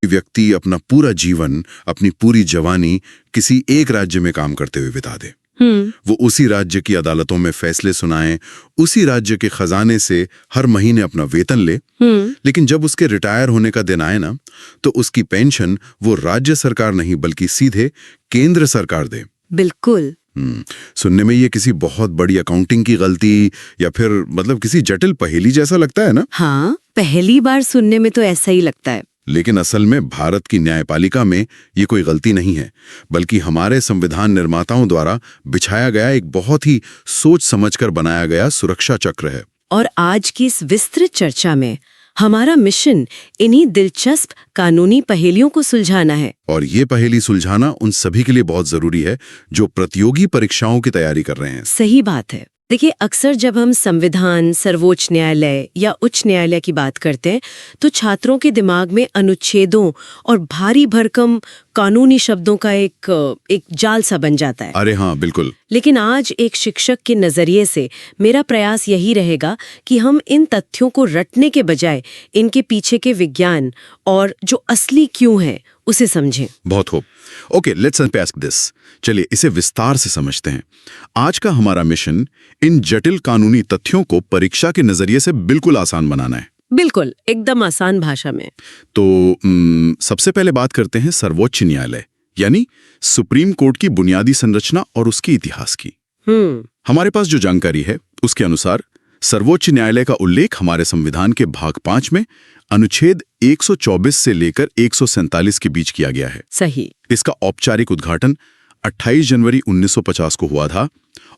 व्यक्ति अपना पूरा जीवन, अपनी पूरी जवानी किसी एक राज्य में काम करते हुए बिता दे। वो उसी राज्य की अदालतों में फैसले सुनाए, उसी राज्य के खजाने से हर महीने अपना वेतन ले, लेकिन जब उसके रिटायर होने का दिन आए ना, तो उसकी पेंशन वो राज्य सरकार नहीं बल्कि सीधे केंद्र सरकार दे। बिल्कुल। सुनने में ये किसी बहुत बड़ी अकाउंटिंग की गलती या फिर मतलब किसी जटिल पहेली जैसा लगता है ना? हाँ, पहली बार सुनने में तो ऐसा ही लगता है। लेकिन असल में भारत की न्यायपालिका में ये कोई गलती नहीं है, बल्कि हमारे संविधान निर्माताओं द्वारा बिछाया गया एक बहुत ही सोच समझकर बनाया गया सुरक्षा चक्र है। और आज की इस विस्तृत चर्चा में हमारा मिशन इन्हीं दिलचस्प कानूनी पहेलियों को सुलझाना है। और ये पहेली सुलझाना उन सभी के लिए बहुत जरूरी है जो प्रतियोगी परीक्षाओं की तैयारी कर रहे हैं। सही बात है। देखिए, अक्सर जब हम संविधान, सर्वोच्च न्यायालय या उच्च न्यायालय की बात करते हैं तो छात्रों के दिमाग में अनुच्छेदों और भारी भरकम कानूनी शब्दों का एक जाल सा बन जाता है। अरे हाँ, बिल्कुल। लेकिन आज एक शिक्षक के नजरिए से मेरा प्रयास यही रहेगा कि हम इन तथ्यों को रटने के बजाय इनके पीछे के विज्ञान और जो असली क्यों है उसे समझें। बहुत खूब। Okay, let's unpack this. चलिए इसे विस्तार से समझते हैं। आज का हमारा मिशन इन जटिल कानूनी तथ्यों को परीक्षा के नजरिए से बिल्कुल आसान बनाना है। बिल्कुल, एकदम आसान भाषा में। तो सबसे पहले बात करते हैं सर्वोच्च न्यायालय यानी सुप्रीम कोर्ट की बुनियादी संरचना और उसके इतिहास की। हमारे पास जो जानकारी है उसके अनुसार सर्वोच्च न्यायालय का उल्लेख हमारे संविधान के भाग 5 में अनुच्छेद 124 से लेकर 147 के बीच किया गया है। सही। इसका औपचारिक उद्घाटन 28 जनवरी 1950 को हुआ था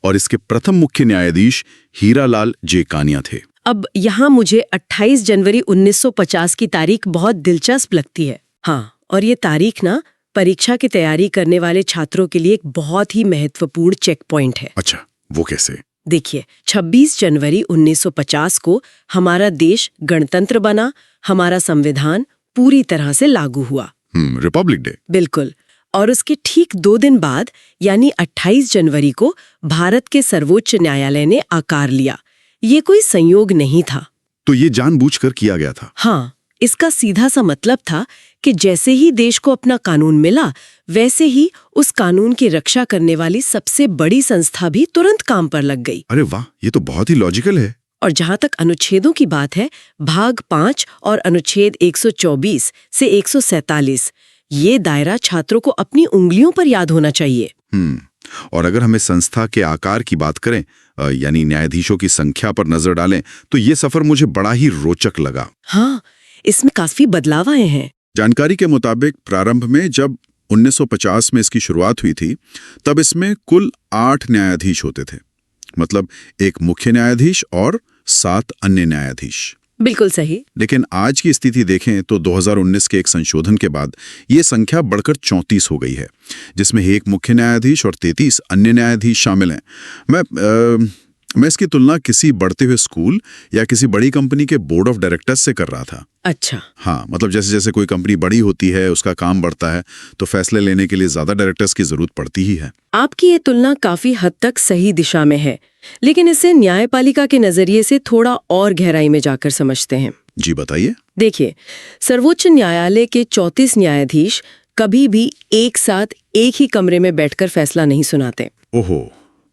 और इसके प्रथम मुख्य न्यायाधीश हीरालाल जे कानिया थे। अब यहाँ मुझे 28 जनवरी 1950 की तारीख बहुत दिलचस्प लगती है। हाँ, और ये तारीख ना परीक्षा की तैयारी करने वाले छात्रों के लिए एक बहुत ही महत्वपूर्ण चेक पॉइंट है। अच्छा, वो कैसे? देखिए, 26 जनवरी 1950 को हमारा देश गणतंत्र बना, हमारा संविधान पूरी तरह से लागू हुआ। Republic day. बिल्कुल। और उसके ठीक 2 दिन बाद यानी 28 जनवरी को भारत के सर्वोच्च न्यायालय ने आकार लिया। ये कोई संयोग नहीं था। तो ये जानबूझकर किया गया था? हाँ, इसका सीधा सा मतलब था कि जैसे ही देश को अपना कानून मिला, वैसे ही उस कानून की रक्षा करने वाली सबसे बड़ी संस्था भी तुरंत काम पर लग गई। अरे वाह, ये तो बहुत ही लॉजिकल है। और जहाँ तक अनुच्छेदों की बात है, भाग 5 और अनुच्छेद 124 से 147, ये दायरा छात्रों को अपनी उंगलियों पर याद होना चाहिए। और अगर हमें संस्था के आकार की बात करें, यानी न्यायाधीशों की संख्या पर नजर डालें, तो ये सफर मुझे बड़ा ही रोचक लगा। हाँ, इसमें काफी बदलाव आए हैं। जानकारी के मुताबिक प्रारंभ में जब 1950 में इसकी शुरुआत हुई थी, तब इसमें कुल 8 न्यायाधीश होते थे। मतलब एक मुख्य न्यायाधीश और 7 अन्य न्यायाधीश। बिल्कुल सही। लेकिन आज की स्थिति देखें तो 2019 के एक संशोधन के बाद ये संख्या बढ़कर 34 हो गई है, जिसमें एक मुख्य न्यायाधीश और 33 अन्य न्यायाधीश शामिल हैं। मैं इसकी तुलना किसी बढ़ते हुए स्कूल या किसी बड़ी कंपनी के बोर्ड ऑफ डायरेक्टर्स से कर रहा था। अच्छा। हाँ, मतलब जैसे जैसे कोई कंपनी बड़ी होती है, उसका काम बढ़ता है, तो फैसले लेने के लिए ज्यादा डायरेक्टर्स की जरूरत पड़ती ही है। आपकी ये तुलना काफी हद तक सही दिशा में है, लेकिन इसे न्यायपालिका के नजरिए से थोड़ा और गहराई में जाकर समझते हैं। जी बताइए। देखिए, सर्वोच्च न्यायालय के 34 न्यायाधीश कभी भी एक साथ एक ही कमरे में बैठकर फैसला नहीं सुनाते। ओहो,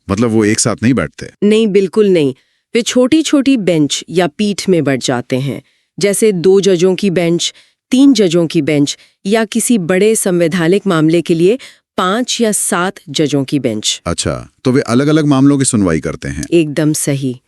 मतलब वो एक साथ नहीं बैठते? नहीं, बिल्कुल नहीं। वे छोटी छोटी बेंच या पीठ में बैठ जाते हैं, जैसे 2 जजों की बेंच, 3 जजों की बेंच, या किसी बड़े संवैधानिक मामले के लिए 5 या 7 जजों की बेंच। अच्छा, तो वे अलग अलग मामलों की सुनवाई करते हैं? एकदम सही।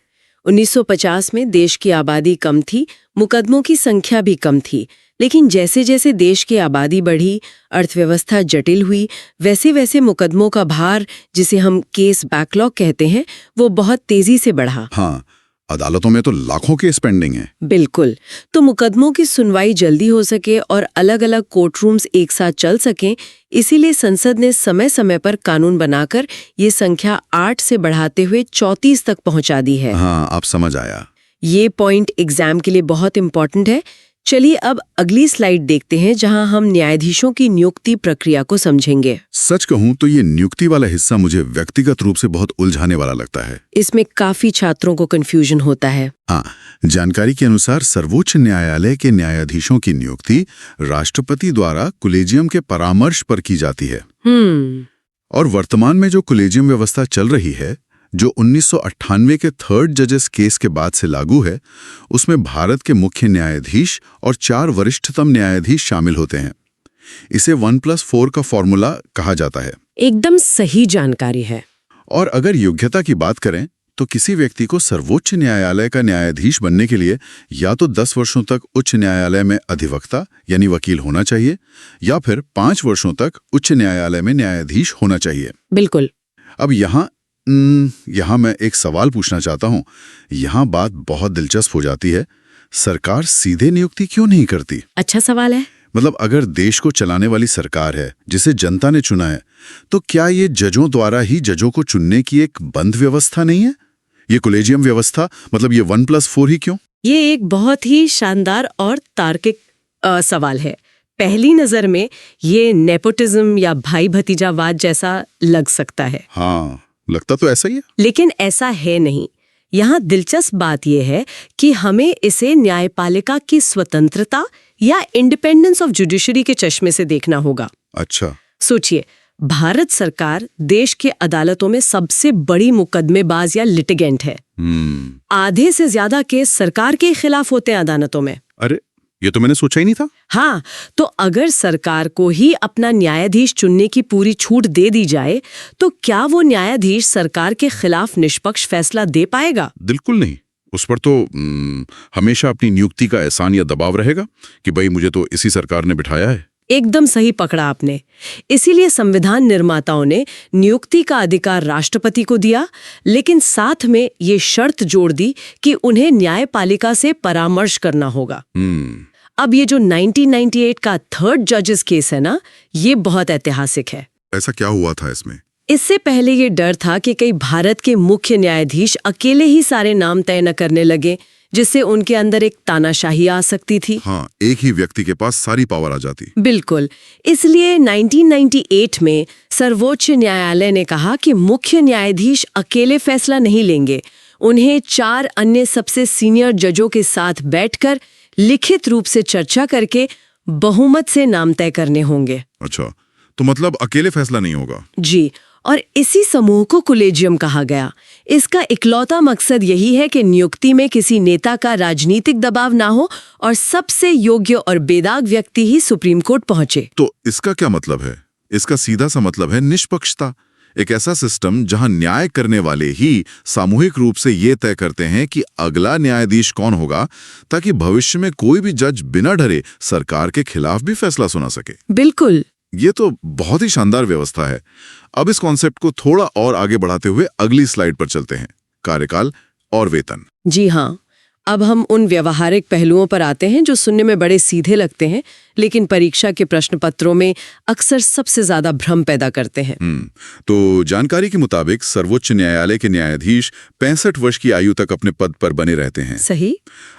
1950 में देश की आबादी कम थी, मुकदमों की संख्या भी कम थी, लेकिन जैसे जैसे देश की आबादी बढ़ी, अर्थव्यवस्था जटिल हुई, वैसे वैसे मुकदमों का भार, जिसे हम केस बैकलॉग कहते हैं, वो बहुत तेजी से बढ़ा। हाँ, अदालतों में तो लाखों केस पेंडिंग हैं। बिल्कुल। तो मुकदमों की सुनवाई जल्दी हो सके और अलग अलग कोर्ट रूम्स एक साथ चल सकें, इसीलिए संसद ने समय समय पर कानून बनाकर ये संख्या 8 से बढ़ाते हुए 34 तक पहुंचा दी है। हाँ, आप समझ आया। ये पॉइंट एग्जाम के लिए बहुत इंपॉर्टेंट है। चलिए अब अगली स्लाइड देखते हैं जहां हम न्यायाधीशों की नियुक्ति प्रक्रिया को समझेंगे। सच कहूं तो ये नियुक्ति वाला हिस्सा मुझे व्यक्तिगत रूप से बहुत उलझाने वाला लगता है। इसमें काफी छात्रों को कंफ्यूजन होता है। हाँ, जानकारी के अनुसार सर्वोच्च न्यायालय के न्यायाधीशों की नियुक्ति राष्ट्रपति द्वारा कोलेजियम के परामर्श पर की जाती है। और वर्तमान में जो कोलेजियम व्यवस्था चल रही है, जो 1998 के थर्ड जजेस केस के बाद से लागू है, उसमें भारत के मुख्य न्यायाधीश और 4 वरिष्ठतम न्यायाधीश शामिल होते हैं। इसे 1+4 का फॉर्मूला कहा जाता है। एकदम सही जानकारी है। और अगर योग्यता की बात करें तो किसी व्यक्ति को सर्वोच्च न्यायालय का न्यायाधीश बनने के लिए या तो 10 वर्षों तक उच्च न्यायालय में अधिवक्ता यानी वकील होना चाहिए, या फिर 5 वर्षों तक उच्च न्यायालय में न्यायाधीश होना चाहिए। बिल्कुल। अब यहाँ मैं एक सवाल पूछना चाहता हूँ। यहाँ बात बहुत दिलचस्प हो जाती है। सरकार सीधे नियुक्ति क्यों नहीं करती? अच्छा सवाल है। मतलब अगर देश को चलाने वाली सरकार है जिसे जनता ने चुना है, तो क्या ये जजों द्वारा ही जजों को चुनने की एक बंद व्यवस्था नहीं है? ये कोलेजियम व्यवस्था, मतलब ये 1+4 ही क्यों? ये एक बहुत ही शानदार और तार्किक सवाल है। पहली नजर में ये नेपोटिज्म या भाई भतीजावाद जैसा लग सकता है। हाँ, लगता तो ऐसा ही है। लेकिन ऐसा है नहीं। यहाँ दिलचस्प बात यह है कि हमें इसे न्यायपालिका की स्वतंत्रता या इंडिपेंडेंस ऑफ जुडिशरी के चश्मे से देखना होगा। अच्छा। सोचिए, भारत सरकार देश के अदालतों में सबसे बड़ी मुकदमेबाज या लिटिगेंट है। आधे से ज्यादा केस सरकार के खिलाफ होते हैं अदालतों में। अरे, ये तो मैंने सोचा ही नहीं था। हाँ, तो अगर सरकार को ही अपना न्यायाधीश चुनने की पूरी छूट दे दी जाए, तो क्या वो न्यायाधीश सरकार के खिलाफ निष्पक्ष फैसला दे पाएगा? बिल्कुल नहीं। उस पर तो हमेशा अपनी नियुक्ति का एहसान या दबाव रहेगा कि भाई मुझे तो इसी सरकार ने बिठाया है। एकदम सही पकड़ा आपने। इसीलिए संविधान निर्माताओं ने नियुक्ति का अधिकार राष्ट्रपति को दिया, लेकिन साथ में ये शर्त जोड़ दी कि उन्हें न्यायपालिका से परामर्श करना होगा। अब ये जो 1998 का थर्ड जजेस केस है ना, ये बहुत ऐतिहासिक है। ऐसा क्या हुआ था इसमें? इससे पहले ये डर था कि कई भारत के मुख्य न्यायाधीश अकेले ही सारे नाम तय न करने लगे, जिससे उनके अंदर एक तानाशाही आ सकती थी। हाँ, एक ही व्यक्ति के पास सारी पावर आ जाती। बिल्कुल। इसलिए 1998 में सर्वोच्च न्यायालय ने कहा कि मुख्य न्यायाधीश अकेले फैसला नहीं लेंगे, उन्हें 4 अन्य सबसे सीनियर जजों के साथ बैठकर लिखित रूप से चर्चा करके बहुमत से नाम तय करने होंगे। अच्छा, तो मतलब अकेले फैसला नहीं होगा? जी, और इसी समूह को कोलेजियम कहा गया। इसका इकलौता मकसद यही है कि नियुक्ति में किसी नेता का राजनीतिक दबाव ना हो और सबसे योग्य और बेदाग व्यक्ति ही सुप्रीम कोर्ट पहुंचे। तो इसका क्या मतलब है? इसका सीधा सा मतलब है निष्पक्षता। एक ऐसा सिस्टम जहां न्याय करने वाले ही सामूहिक रूप से ये तय करते हैं कि अगला न्यायाधीश कौन होगा, ताकि भविष्य में कोई भी जज बिना डरे सरकार के खिलाफ भी फैसला सुना सके। बिल्कुल। ये तो बहुत ही शानदार व्यवस्था है। अब इस कॉन्सेप्ट को थोड़ा और आगे बढ़ाते हुए अगली स्लाइड पर चलते हैं, कार्यकाल और वेतन। जी हाँ, अब हम उन व्यवहारिक पहलुओं पर आते हैं जो सुनने में बड़े सीधे लगते हैं, लेकिन परीक्षा के प्रश्न पत्रों में अक्सर सबसे ज्यादा भ्रम पैदा करते हैं। तो जानकारी के मुताबिक सर्वोच्च न्यायालय के न्यायाधीश 65 वर्ष की आयु तक अपने पद पर बने रहते हैं। सही।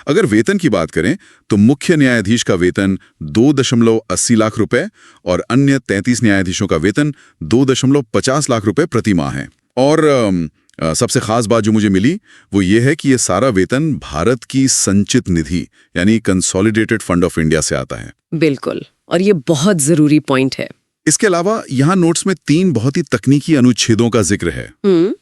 अगर वेतन की बात करें तो मुख्य न्यायाधीश का वेतन 2.80 लाख रुपए और अन्य 33 न्यायाधीशों का वेतन 2.50 लाख रुपए प्रति माह है। और सबसे खास बात जो मुझे मिली वो ये है कि ये सारा वेतन भारत की संचित निधि यानी कंसोलिडेटेड फंड ऑफ इंडिया से आता है। बिल्कुल, और ये बहुत जरूरी पॉइंट है। इसके अलावा यहाँ नोट्स में 3 बहुत ही तकनीकी अनुच्छेदों का जिक्र है।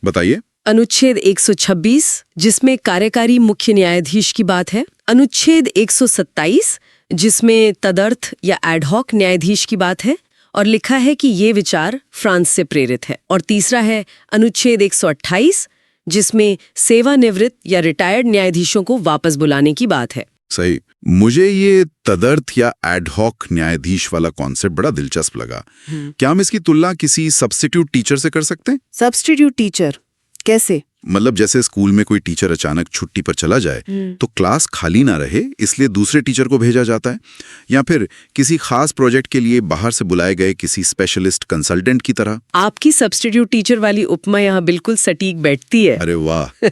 बताइए। अनुच्छेद 126 जिसमें कार्यकारी मुख्य न्यायाधीश की बात है, अनुच्छेद 127 जिसमें तदर्थ या एडहॉक न्यायाधीश की बात है, और लिखा है कि ये विचार फ्रांस से प्रेरित है। और तीसरा है अनुच्छेद 128 जिसमें सेवानिवृत्त या रिटायर्ड न्यायाधीशों को वापस बुलाने की बात है। सही। मुझे ये तदर्थ या एडहॉक न्यायाधीश वाला कॉन्सेप्ट बड़ा दिलचस्प लगा। क्या हम इसकी तुलना किसी सब्स्टिट्यूट टीचर से कर सकते हैं? सब्स्टिट्यूट टीचर कैसे? मतलब जैसे स्कूल में कोई टीचर अचानक छुट्टी पर चला जाए तो क्लास खाली ना रहे इसलिए दूसरे टीचर को भेजा जाता है, या फिर किसी खास प्रोजेक्ट के लिए बाहर से बुलाए गए किसी स्पेशलिस्ट कंसल्टेंट की तरह। आपकी सब्स्टिट्यूट टीचर वाली उपमा यहाँ बिल्कुल सटीक बैठती है। अरे वाह।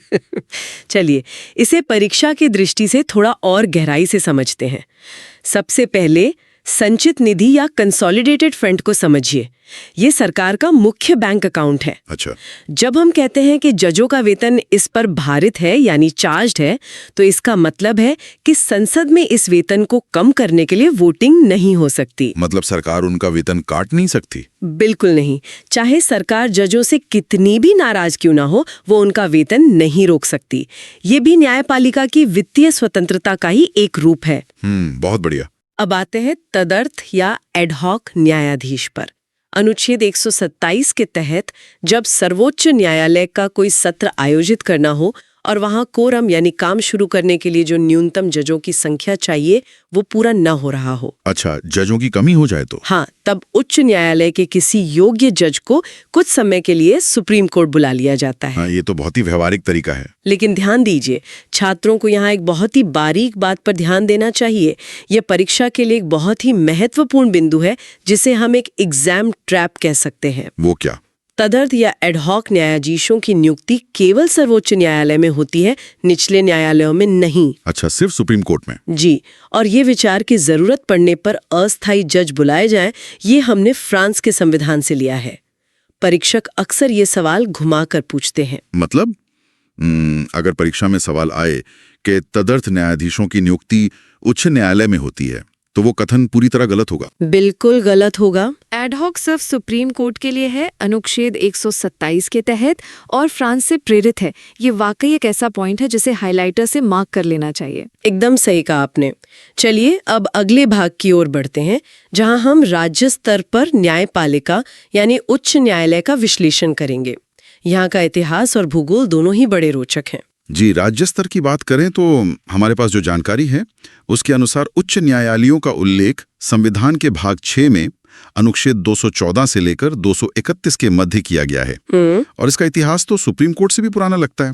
चलिए इसे परीक्षा की दृष्टि से थोड़ा और गहराई से समझते हैं। सबसे पहले संचित निधि या कंसोलिडेटेड फंड को समझिए। ये सरकार का मुख्य बैंक अकाउंट है। अच्छा। जब हम कहते हैं कि जजों का वेतन इस पर भारित है यानी चार्ज्ड है, तो इसका मतलब है कि संसद में इस वेतन को कम करने के लिए वोटिंग नहीं हो सकती। मतलब सरकार उनका वेतन काट नहीं सकती? बिल्कुल नहीं। चाहे सरकार जजों से कितनी भी नाराज क्यों ना हो, वो उनका वेतन नहीं रोक सकती। ये भी न्यायपालिका की वित्तीय स्वतंत्रता का ही एक रूप है। बहुत बढ़िया। अब आते हैं तदर्थ या एडहॉक न्यायाधीश पर। अनुच्छेद 127 के तहत जब सर्वोच्च न्यायालय का कोई सत्र आयोजित करना हो और वहां कोरम यानी काम शुरू करने के लिए जो न्यूनतम जजों की संख्या चाहिए वो पूरा न हो रहा हो। अच्छा, जजों की कमी हो जाए तो? हाँ, तब उच्च न्यायालय के किसी योग्य जज को कुछ समय के लिए सुप्रीम कोर्ट बुला लिया जाता है। हाँ, ये तो बहुत ही व्यवहारिक तरीका है। लेकिन ध्यान दीजिए, छात्रों को यहाँ एक बहुत ही बारीक बात पर ध्यान देना चाहिए। यह परीक्षा के लिए एक बहुत ही महत्वपूर्ण बिंदु है जिसे हम एक एग्जाम ट्रैप कह सकते हैं। वो क्या? तदर्थ या एडहॉक न्यायाधीशों की नियुक्ति केवल सर्वोच्च न्यायालय में होती है, निचले न्यायालयों में नहीं। अच्छा, सिर्फ सुप्रीम कोर्ट में? जी, और ये विचार की जरूरत पड़ने पर अस्थायी जज बुलाए जाएं, ये हमने फ्रांस के संविधान से लिया है। परीक्षक अक्सर ये सवाल घुमाकर पूछते हैं। मतलब अगर परीक्षा में सवाल आए कि तदर्थ न्यायाधीशों की नियुक्ति उच्च न्यायालय में होती है, तो वो कथन पूरी तरह गलत होगा। बिल्कुल गलत होगा। एडहॉक सिर्फ सुप्रीम कोर्ट के लिए है, अनुच्छेद 127 के तहत, और फ्रांस से प्रेरित है। ये वाकई एक ऐसा पॉइंट है जिसे हाइलाइटर से मार्क कर लेना चाहिए। एकदम सही कहा आपने। चलिए अब अगले भाग की ओर बढ़ते हैं, जहां हम राज्य स्तर पर न्यायपालिका यानी उच्च न्यायालय का विश्लेषण करेंगे। यहाँ का इतिहास और भूगोल दोनों ही बड़े रोचक हैं। जी, राज्य स्तर की बात करें तो हमारे पास जो जानकारी है उसके अनुसार उच्च न्यायालयों का उल्लेख संविधान के भाग 6 में अनुच्छेद 214 से लेकर 231 के मध्य किया गया है। और इसका इतिहास तो सुप्रीम कोर्ट से भी पुराना लगता है।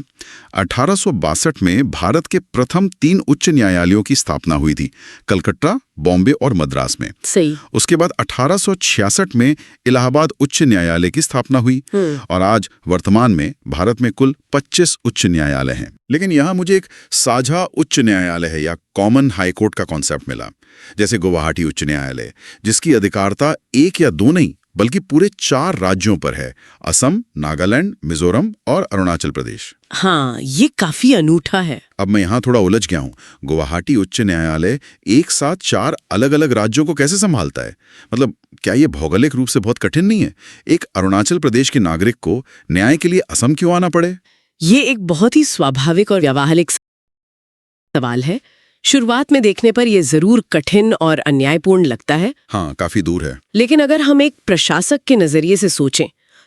1862 में भारत के प्रथम 3 उच्च न्यायालयों की स्थापना हुई थी, कलकत्ता, बॉम्बे और मद्रास में। सही। उसके बाद 1866 में इलाहाबाद उच्च न्यायालय की स्थापना हुई और आज वर्तमान में भारत में कुल 25 उच्च न्यायालय हैं। लेकिन यहाँ मुझे एक साझा उच्च न्यायालय है या कॉमन हाई कोर्ट का कॉन्सेप्ट मिला, जैसे गुवाहाटी उच्च न्यायालय, जिसकी अधिकारता 1 या 2 नहीं बल्कि पूरे 4 राज्यों पर है, असम, नागालैंड, मिजोरम और अरुणाचल प्रदेश। हाँ, ये काफी अनूठा है। अब मैं यहाँ थोड़ा उलझ गया हूँ। गुवाहाटी उच्च न्यायालय एक साथ 4 अलग-अलग राज्यों को कैसे संभालता है? मतलब क्या ये भौगोलिक रूप से बहुत कठिन नहीं है? एक अरुणाचल प्रदेश के नागरिक को न्याय के लिए असम क्यों आना पड़े? ये एक बहुत ही स्वाभाविक और व्यावहारिक सवाल है। शुरुआत में देखने पर यह जरूर कठिन और अन्यायपूर्ण लगता है। हाँ, काफी दूर है। लेकिन अगर हम एक प्रशासक के नजरिए से सोचें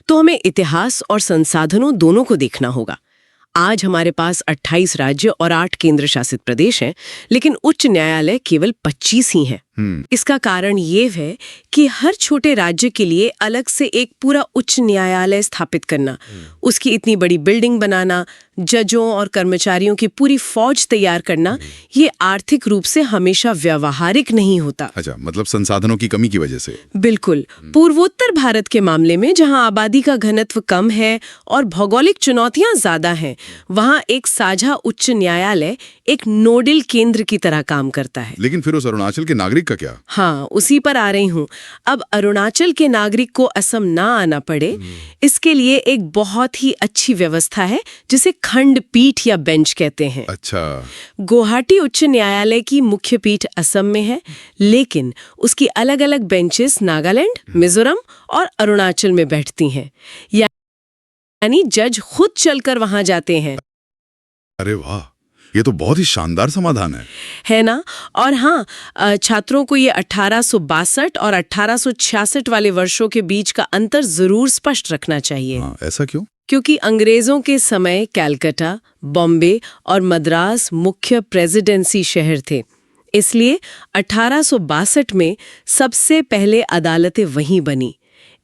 तो हमें इतिहास और संसाधनों दोनों को देखना होगा। आज हमारे पास 28 राज्य और 8 केंद्र शासित प्रदेश हैं, लेकिन उच्च न्यायालय केवल 25 ही हैं। इसका कारण ये है कि हर छोटे राज्य के लिए अलग से एक पूरा उच्च न्यायालय स्थापित करना, उसकी इतनी बड़ी बिल्डिंग बनाना, जजों और कर्मचारियों की पूरी फौज तैयार करना, ये आर्थिक रूप से हमेशा व्यावहारिक नहीं होता। अच्छा, मतलब संसाधनों की कमी की वजह से। बिल्कुल। पूर्वोत्तर भारत के मामले में जहां आबादी का घनत्व कम है और भौगोलिक चुनौतियां ज्यादा हैं, वहां एक साझा उच्च न्यायालय एक नोडल केंद्र की तरह काम करता है। लेकिन फिर उस अरुणाचल के नागरिक का क्या? हाँ, उसी पर आ रही हूँ। अब अरुणाचल के नागरिक को असम ना आना पड़े, इसके लिए एक बहुत ही अच्छी व्यवस्था है जिसे खंडपीठ या बेंच कहते हैं। अच्छा। गुवाहाटी उच्च न्यायालय की मुख्य पीठ असम में है, लेकिन उसकी अलग अलग बेंचेस नागालैंड, मिजोरम और अरुणाचल में बैठती हैं। यानी जज खुद चलकर वहां जाते हैं। अरे वाह, ये तो बहुत ही शानदार समाधान है ना? और हाँ, छात्रों को ये 1862 और 1866 वाले वर्षों के बीच का अंतर जरूर स्पष्ट रखना चाहिए। हाँ, ऐसा क्यों? क्योंकि अंग्रेजों के समय कलकत्ता, बॉम्बे और मद्रास मुख्य प्रेसिडेंसी शहर थे, इसलिए 1862 में सबसे पहले अदालतें वहीं बनी।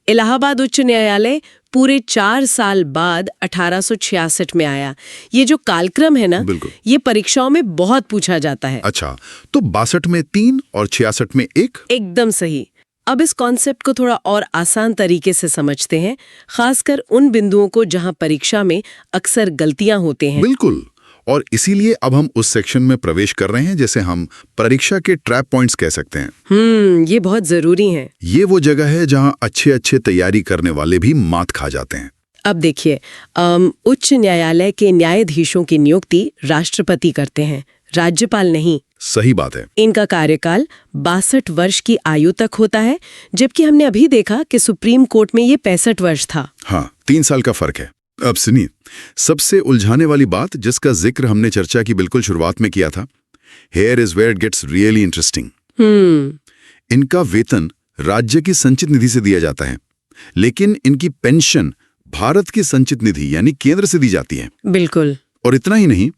इलाहाबाद उच्च न्यायालय पूरे 4 साल बाद 1866 में आया। ये जो कालक्रम है ना, बिल्कुल। ये परीक्षाओं में बहुत पूछा जाता है। अच्छा, तो 62 में 3 और 66 में 1। एकदम सही। अब इस कॉन्सेप्ट को थोड़ा और आसान तरीके से समझते हैं, खासकर उन बिंदुओं को जहां परीक्षा में अक्सर गलतियां होते हैं। बिल्कुल, और इसीलिए अब हम उस सेक्शन में प्रवेश कर रहे हैं जिसे हम परीक्षा के ट्रैप पॉइंट्स कह सकते हैं। ये बहुत जरूरी है। ये वो जगह है जहां अच्छे तैयारी करने वाले भी मात खा जाते हैं। अब देखिए, उच्च न्यायालय के न्यायाधीशों की नियुक्ति राष्ट्रपति करते हैं, राज्यपाल नहीं। सही बात है। इनका कार्यकाल 62 वर्ष की आयु तक होता है, जबकि हमने अभी देखा कि सुप्रीम कोर्ट में ये 65 वर्ष था। हाँ, 3 साल का फर्क है। अब सुनिए, सबसे उलझाने वाली बात जिसका जिक्र हमने चर्चा की बिल्कुल शुरुआत में किया था, Here is where it gets really interesting। इनका वेतन राज्य की संचित निधि से दिया जाता है, लेकिन इनकी पेंशन भारत की संचित निधि यानी केंद्र से दी जाती है। बिल्कुल। और इतना ही नहीं,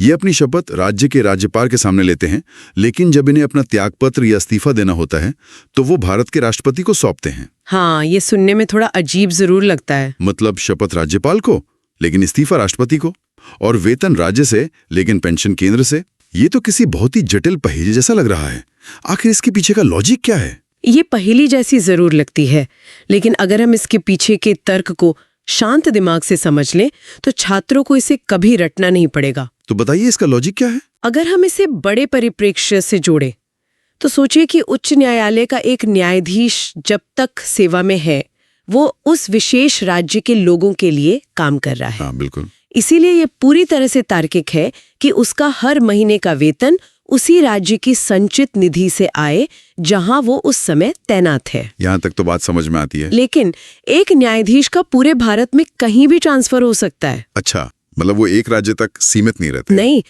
ये अपनी शपथ राज्य के राज्यपाल के सामने लेते हैं, लेकिन जब इन्हें अपना त्यागपत्र या इस्तीफा देना होता है तो वो भारत के राष्ट्रपति को सौंपते हैं। हाँ, ये सुनने में थोड़ा अजीब जरूर लगता है। मतलब शपथ राज्यपाल को, लेकिन इस्तीफा राष्ट्रपति को, और वेतन राज्य से लेकिन पेंशन केंद्र से। ये तो किसी बहुत ही जटिल पहेली जैसा लग रहा है। आखिर इसके पीछे का लॉजिक क्या है? ये पहेली जैसी जरूर लगती है, लेकिन अगर हम इसके पीछे के तर्क को शांत दिमाग से समझ लें तो छात्रों को इसे कभी रटना नहीं पड़ेगा। तो बताइए इसका लॉजिक क्या है? अगर हम इसे बड़े परिप्रेक्ष्य से जोड़े तो सोचिए कि उच्च न्यायालय का एक न्यायाधीश जब तक सेवा में है वो उस विशेष राज्य के लोगों के लिए काम कर रहा है। हाँ, बिल्कुल। इसीलिए ये पूरी तरह से तार्किक है कि उसका हर महीने का वेतन उसी राज्य की संचित निधि से आए जहां वो उस समय तैनात है। यहाँ तक तो बात समझ में आती है। लेकिन एक न्यायाधीश का पूरे भारत में कहीं भी ट्रांसफर हो सकता है। अच्छा, मतलब वो एक राज्य तक सीमित नहीं रहते? नहीं,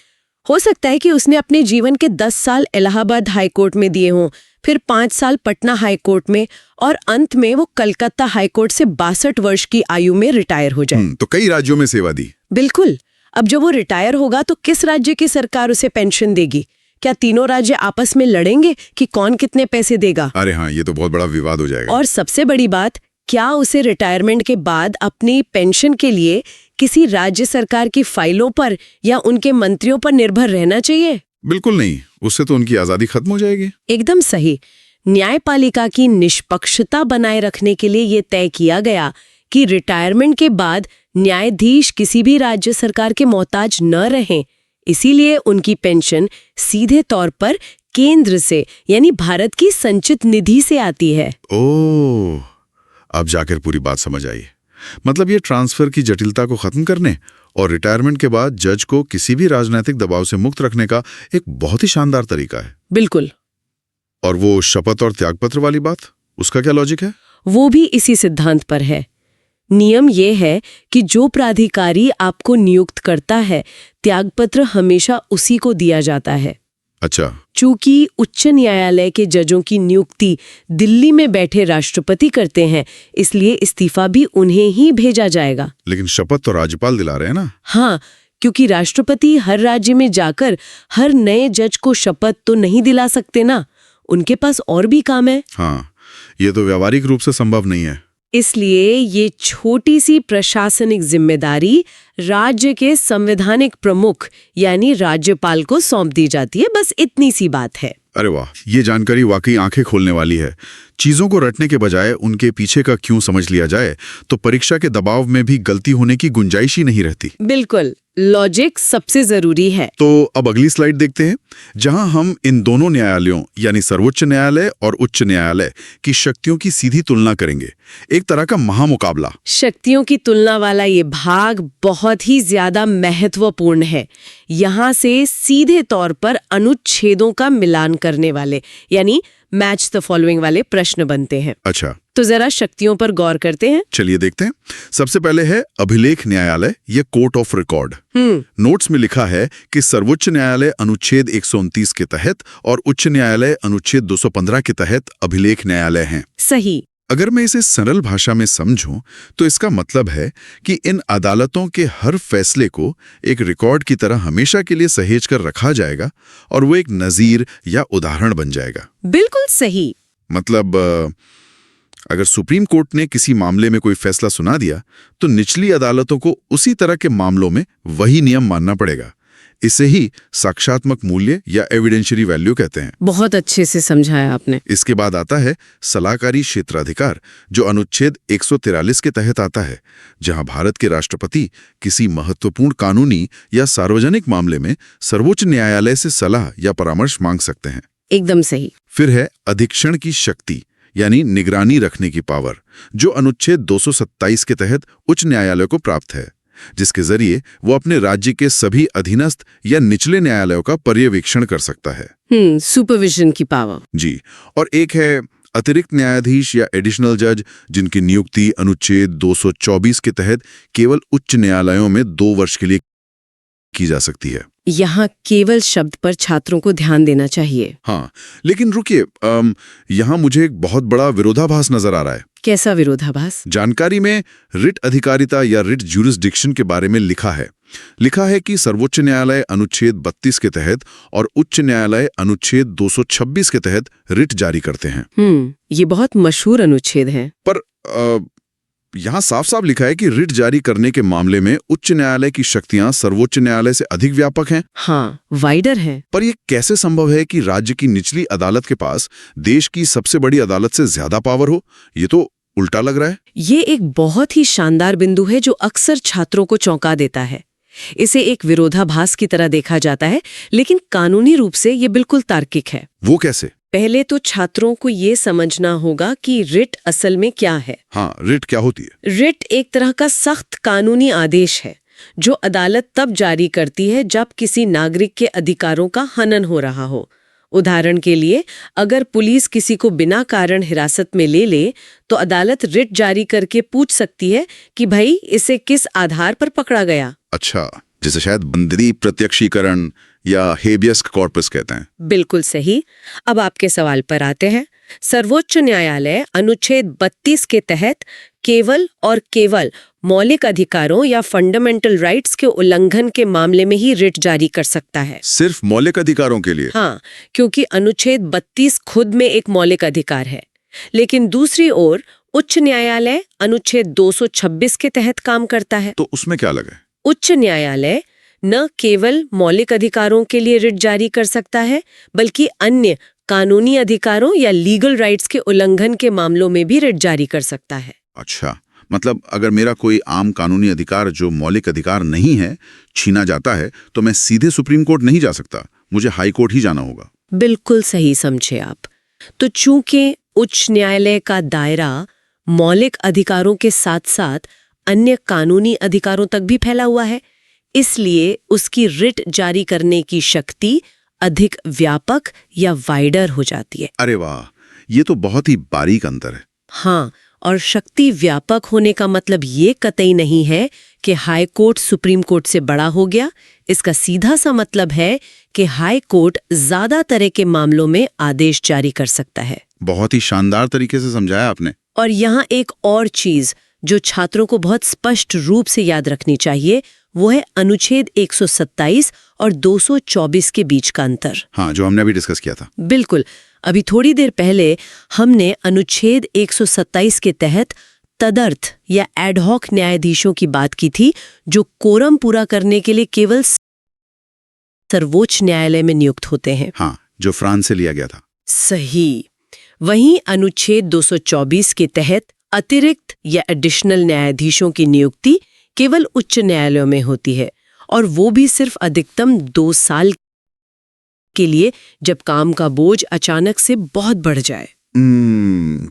हो सकता है कि उसने अपने जीवन के 10 साल इलाहाबाद हाईकोर्ट में दिए हों, फिर 5 साल पटना हाईकोर्ट में, और अंत में वो कलकत्ता हाईकोर्ट से 62 वर्ष की आयु में रिटायर हो जाए। तो कई राज्यों में सेवा दी। बिल्कुल। अब जब वो रिटायर होगा तो किस राज्य की सरकार उसे पेंशन देगी? क्या तीनों राज्य आपस में लड़ेंगे कि कौन कितने पैसे देगा? अरे हाँ, ये तो बहुत बड़ा विवाद हो जाएगा। और सबसे बड़ी बात, क्या उसे रिटायरमेंट के बाद अपनी पेंशन के लिए किसी राज्य सरकार की फाइलों पर या उनके मंत्रियों पर निर्भर रहना चाहिए? बिल्कुल नहीं, उससे तो उनकी आजादी खत्म हो जाएगी। एकदम सही। न्यायपालिका की निष्पक्षता बनाए रखने के लिए ये तय किया गया कि रिटायरमेंट के बाद न्यायाधीश किसी भी राज्य सरकार के मोहताज न रहें। इसीलिए उनकी पेंशन सीधे तौर पर केंद्र से यानी भारत की संचित निधि से आती है। ओह, अब जाकर पूरी बात समझ आई। मतलब ये ट्रांसफर की जटिलता को खत्म करने और रिटायरमेंट के बाद जज को किसी भी राजनीतिक दबाव से मुक्त रखने का एक बहुत ही शानदार तरीका है। बिल्कुल। और वो शपथ और त्यागपत्र वाली बात, उसका क्या लॉजिक है? वो भी इसी सिद्धांत पर है। नियम ये है कि जो प्राधिकारी आपको नियुक्त करता है, त्यागपत्र हमेशा उसी को दिया जाता है। अच्छा। चूंकि उच्च न्यायालय के जजों की नियुक्ति दिल्ली में बैठे राष्ट्रपति करते हैं, इसलिए इस्तीफा भी उन्हें ही भेजा जाएगा। लेकिन शपथ तो राज्यपाल दिला रहे हैं ना? हाँ, क्योंकि राष्ट्रपति हर राज्य में जाकर हर नए जज को शपथ तो नहीं दिला सकते ना, उनके पास और भी काम है। हाँ, ये तो व्यावहारिक रूप से संभव नहीं है। इसलिए ये छोटी सी प्रशासनिक जिम्मेदारी राज्य के संवैधानिक प्रमुख यानी राज्यपाल को सौंप दी जाती है। बस इतनी सी बात है। अरे वाह, ये जानकारी वाकई आंखें खोलने वाली है। चीजों को रटने के बजाय उनके पीछे का क्यों समझ लिया जाए तो परीक्षा के दबाव में भी गलती होने की गुंजाइश ही नहीं रहती। बिल्कुल, लॉजिक सबसे जरूरी है। तो अब अगली स्लाइड देखते हैं, जहां हम इन दोनों न्यायालयों यानी सर्वोच्च न्यायालय और उच्च न्यायालय की शक्तियों की सीधी तुलना करेंगे। एक तरह का महामुकाबला। शक्तियों की तुलना वाला ये भाग बहुत ही ज्यादा महत्वपूर्ण है। यहाँ से सीधे तौर पर अनुच्छेदों का मिलान करने वाले यानी मैच द फॉलोइंग वाले प्रश्न बनते हैं। अच्छा, तो जरा शक्तियों पर गौर करते हैं। चलिए देखते हैं। सबसे पहले है अभिलेख न्यायालय या कोर्ट ऑफ रिकॉर्ड। नोट्स में लिखा है कि सर्वोच्च न्यायालय अनुच्छेद 129 के तहत और उच्च न्यायालय अनुच्छेद 215 के तहत अभिलेख न्यायालय हैं। सही। अगर मैं इसे सरल भाषा में समझूं तो इसका मतलब है कि इन अदालतों के हर फैसले को एक रिकॉर्ड की तरह हमेशा के लिए सहेज कर रखा जाएगा और वो एक नजीर या उदाहरण बन जाएगा। बिल्कुल सही। मतलब अगर सुप्रीम कोर्ट ने किसी मामले में कोई फैसला सुना दिया तो निचली अदालतों को उसी तरह के मामलों में वही नियम मानना पड़ेगा। इसे ही साक्ष्यात्मक मूल्य या एविडेंशियरी वैल्यू कहते हैं। बहुत अच्छे से समझाया आपने। इसके बाद आता है सलाहकारी क्षेत्राधिकार, जो अनुच्छेद 143 के तहत आता है, जहां भारत के राष्ट्रपति किसी महत्वपूर्ण कानूनी या सार्वजनिक मामले में सर्वोच्च न्यायालय से सलाह या परामर्श मांग सकते हैं। एकदम सही। फिर है अधीक्षण की शक्ति, यानी निगरानी रखने की पावर, जो अनुच्छेद 227 के तहत उच्च न्यायालय को प्राप्त है, जिसके जरिए वो अपने राज्य के सभी अधीनस्थ या निचले न्यायालयों का पर्यवेक्षण कर सकता है। सुपरविजन की पावर। जी। और एक है अतिरिक्त न्यायाधीश या एडिशनल जज, जिनकी नियुक्ति अनुच्छेद 224 के तहत केवल उच्च न्यायालयों में 2 वर्ष के लिए की जा सकती है। यहाँ केवल शब्द पर छात्रों को ध्यान देना चाहिए। हाँ, लेकिन रुकिए, यहाँ मुझे एक बहुत बड़ा विरोधाभास नजर आ रहा है। कैसा विरोधाभास? जानकारी में रिट अधिकारिता या रिट ज्यूरिसडिक्शन के बारे में लिखा है कि सर्वोच्च न्यायालय अनुच्छेद 32 के तहत और उच्च न्यायालय अनुच्छेद 226 के तहत रिट जारी करते हैं। ये बहुत मशहूर अनुच्छेद है। पर यहाँ साफ साफ लिखा है कि रिट जारी करने के मामले में उच्च न्यायालय की शक्तियां सर्वोच्च न्यायालय से अधिक व्यापक हैं। हाँ, वाइडर है। पर यह कैसे संभव है कि राज्य की निचली अदालत के पास देश की सबसे बड़ी अदालत से ज्यादा पावर हो? ये तो उल्टा लग रहा है। ये एक बहुत ही शानदार बिंदु है जो अक्सर छात्रों को चौंका देता है। इसे एक विरोधाभास की तरह देखा जाता है, लेकिन कानूनी रूप से ये बिल्कुल तार्किक है। वो कैसे? पहले तो छात्रों को ये समझना होगा कि रिट असल में क्या है। हाँ, रिट क्या होती है? रिट एक तरह का सख्त कानूनी आदेश है जो अदालत तब जारी करती है जब किसी नागरिक के अधिकारों का हनन हो रहा हो। उदाहरण के लिए, अगर पुलिस किसी को बिना कारण हिरासत में ले ले तो अदालत रिट जारी करके पूछ सकती है कि भाई इसे किस आधार पर पकड़ा गया। अच्छा, जिसे शायद बंदरी प्रत्यक्षीकरण या हेबियस कॉर्पस कहते हैं। बिल्कुल सही। अब आपके सवाल पर आते हैं। सर्वोच्च न्यायालय अनुच्छेद 32 के तहत केवल और केवल मौलिक अधिकारों या फंडामेंटल राइट्स के उल्लंघन के मामले में ही रिट जारी कर सकता है। सिर्फ मौलिक अधिकारों के लिए? हाँ, क्योंकि अनुच्छेद 32 खुद में एक मौलिक अधिकार है। लेकिन दूसरी ओर उच्च न्यायालय अनुच्छेद 226 के तहत काम करता है। तो उसमें क्या लगा? उच्च न्यायालय न केवल मौलिक अधिकारों के लिए रिट जारी कर सकता है, बल्कि अन्य कानूनी अधिकारों या लीगल राइट्स के उल्लंघन के मामलों में भी रिट जारी कर सकता है। अच्छा, मतलब अगर मेरा कोई आम कानूनी अधिकार जो मौलिक अधिकार नहीं है छीना जाता है तो मैं सीधे सुप्रीम कोर्ट नहीं जा सकता, मुझे हाई कोर्ट ही जाना होगा। बिल्कुल सही समझे आप। तो चूंकि उच्च न्यायालय का दायरा मौलिक अधिकारों के साथ साथ अन्य कानूनी अधिकारों तक भी फैला हुआ है, इसलिए उसकी रिट जारी करने की शक्ति अधिक व्यापक या वाइडर हो जाती है। अरे वाह, ये तो बहुत ही बारीक अंतर है। हाँ, और शक्ति व्यापक होने का मतलब ये कतई नहीं है कि हाई कोर्ट सुप्रीम कोर्ट से बड़ा हो गया। इसका सीधा सा मतलब है कि हाई कोर्ट ज्यादा तरह के मामलों में आदेश जारी कर सकता है। बहुत ही शानदार तरीके से समझाया आपने। और यहाँ एक और चीज जो छात्रों को बहुत स्पष्ट रूप से याद रखनी चाहिए, वो है अनुच्छेद 127 और 224 के बीच का अंतर। हाँ, जो हमने अभी डिस्कस किया था। बिल्कुल। अभी थोड़ी देर पहले हमने अनुच्छेद 127 के तहत तदर्थ या एडहॉक न्यायाधीशों की बात की थी, जो कोरम पूरा करने के लिए केवल सर्वोच्च न्यायालय में नियुक्त होते हैं। हाँ, जो फ्रांस से लिया गया था। सही। वहीं अनुच्छेद 224 के तहत अतिरिक्त या एडिशनल न्यायाधीशों की नियुक्ति केवल उच्च न्यायालयों में होती है, और वो भी सिर्फ अधिकतम 2 साल के लिए, जब काम का बोझ अचानक से बहुत बढ़ जाए।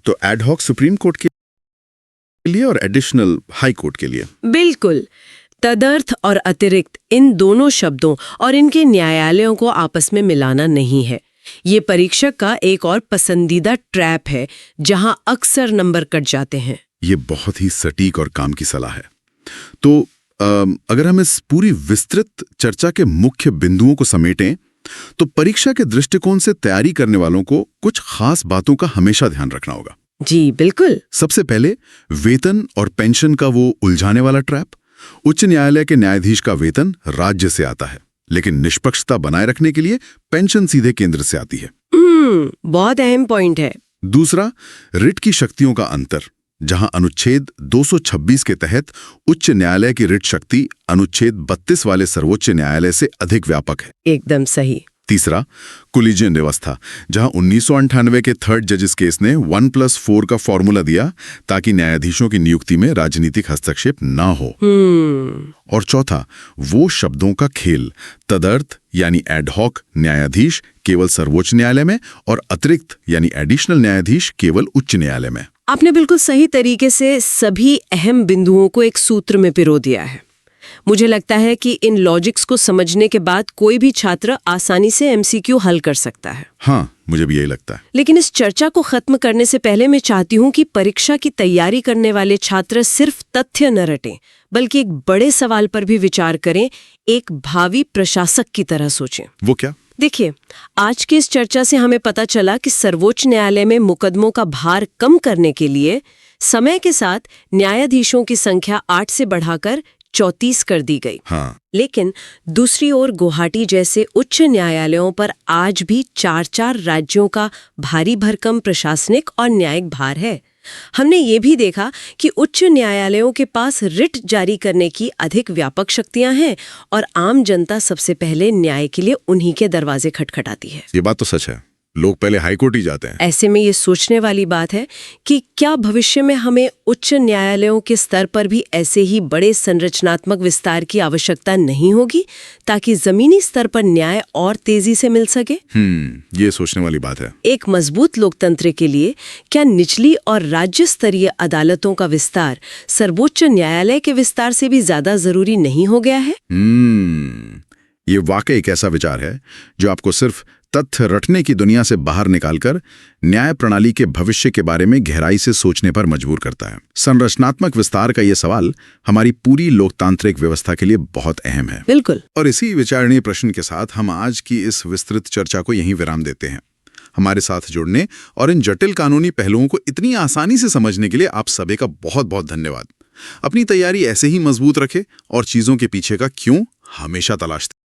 तो एडहॉक सुप्रीम कोर्ट के लिए और एडिशनल हाई कोर्ट के लिए। बिल्कुल। तदर्थ और अतिरिक्त, इन दोनों शब्दों और इनके न्यायालयों को आपस में मिलाना नहीं है। ये परीक्षक का एक और पसंदीदा ट्रैप है जहां अक्सर नंबर कट जाते हैं। ये बहुत ही सटीक और काम की सलाह है। तो अगर हम इस पूरी विस्तृत चर्चा के मुख्य बिंदुओं को समेटें, तो परीक्षा के दृष्टिकोण से तैयारी करने वालों को कुछ खास बातों का हमेशा ध्यान रखना होगा। जी बिल्कुल। सबसे पहले वेतन और पेंशन का वो उलझाने वाला ट्रैप। उच्च न्यायालय के न्यायाधीश का वेतन राज्य से आता है, लेकिन निष्पक्षता बनाए रखने के लिए पेंशन सीधे केंद्र से आती है। बहुत अहम पॉइंट है। दूसरा, रिट की शक्तियों का अंतर, जहां अनुच्छेद 226 के तहत उच्च न्यायालय की रिट शक्ति अनुच्छेद 32 वाले सर्वोच्च न्यायालय से अधिक व्यापक है। एकदम सही। तीसरा, कोलिजन व्यवस्था, जहां 1998 के थर्ड जजेस केस ने 1+4 का फॉर्मूला दिया ताकि न्यायाधीशों की नियुक्ति में राजनीतिक हस्तक्षेप ना हो। और चौथा, वो शब्दों का खेल, तदर्थ यानी एडहॉक न्यायाधीश केवल सर्वोच्च न्यायालय में और अतिरिक्त यानी एडिशनल न्यायाधीश केवल उच्च न्यायालय में। आपने बिल्कुल सही तरीके से सभी अहम बिंदुओं को एक सूत्र में पिरो दिया है। मुझे लगता है कि इन लॉजिक्स को समझने के बाद कोई भी छात्र आसानी से एमसीक्यू हल कर सकता है। हाँ, मुझे भी यही लगता है। लेकिन इस चर्चा को खत्म करने से पहले मैं चाहती हूँ कि परीक्षा की तैयारी करने वाले छात्र सिर्फ तथ्य न रटें, बल्कि एक बड़े सवाल पर भी विचार करें, एक भावी प्रशासक की तरह सोचें। वो क्या? देखिए, आज की इस चर्चा से हमें पता चला कि सर्वोच्च न्यायालय में मुकदमों का भार कम करने के लिए समय के साथ न्यायाधीशों की संख्या 8 से बढ़ाकर 34 कर दी गई। हाँ। लेकिन दूसरी ओर गुवाहाटी जैसे उच्च न्यायालयों पर आज भी 4-4 राज्यों का भारी भरकम प्रशासनिक और न्यायिक भार है। हमने ये भी देखा कि उच्च न्यायालयों के पास रिट जारी करने की अधिक व्यापक शक्तियां हैं और आम जनता सबसे पहले न्याय के लिए उन्हीं के दरवाजे खटखटाती है। ये बात तो सच है, लोग पहले हाईकोर्ट ही जाते हैं। ऐसे में ये सोचने वाली बात है कि क्या भविष्य में हमें उच्च न्यायालयों के स्तर पर भी ऐसे ही बड़े संरचनात्मक विस्तार की आवश्यकता नहीं होगी, ताकि जमीनी स्तर पर न्याय और तेजी से मिल सके? ये सोचने वाली बात है। एक मजबूत लोकतंत्र के लिए क्या निचली और राज्य स्तरीय अदालतों का विस्तार सर्वोच्च न्यायालय के विस्तार से भी ज्यादा जरूरी नहीं हो गया है? ये वाकई एक ऐसा विचार है जो आपको सिर्फ तथ्य रटने की दुनिया से बाहर निकालकर न्याय प्रणाली के भविष्य के बारे में गहराई से सोचने पर मजबूर करता है। संरचनात्मक विस्तार का ये सवाल हमारी पूरी लोकतांत्रिक व्यवस्था के लिए बहुत अहम है। बिल्कुल। और इसी विचारणीय प्रश्न के साथ हम आज की इस विस्तृत चर्चा को यहीं विराम देते हैं। हमारे साथ जुड़ने और इन जटिल कानूनी पहलुओं को इतनी आसानी से समझने के लिए आप सभी का बहुत बहुत धन्यवाद। अपनी तैयारी ऐसे ही मजबूत रखें और चीजों के पीछे का क्यों हमेशा तलाशते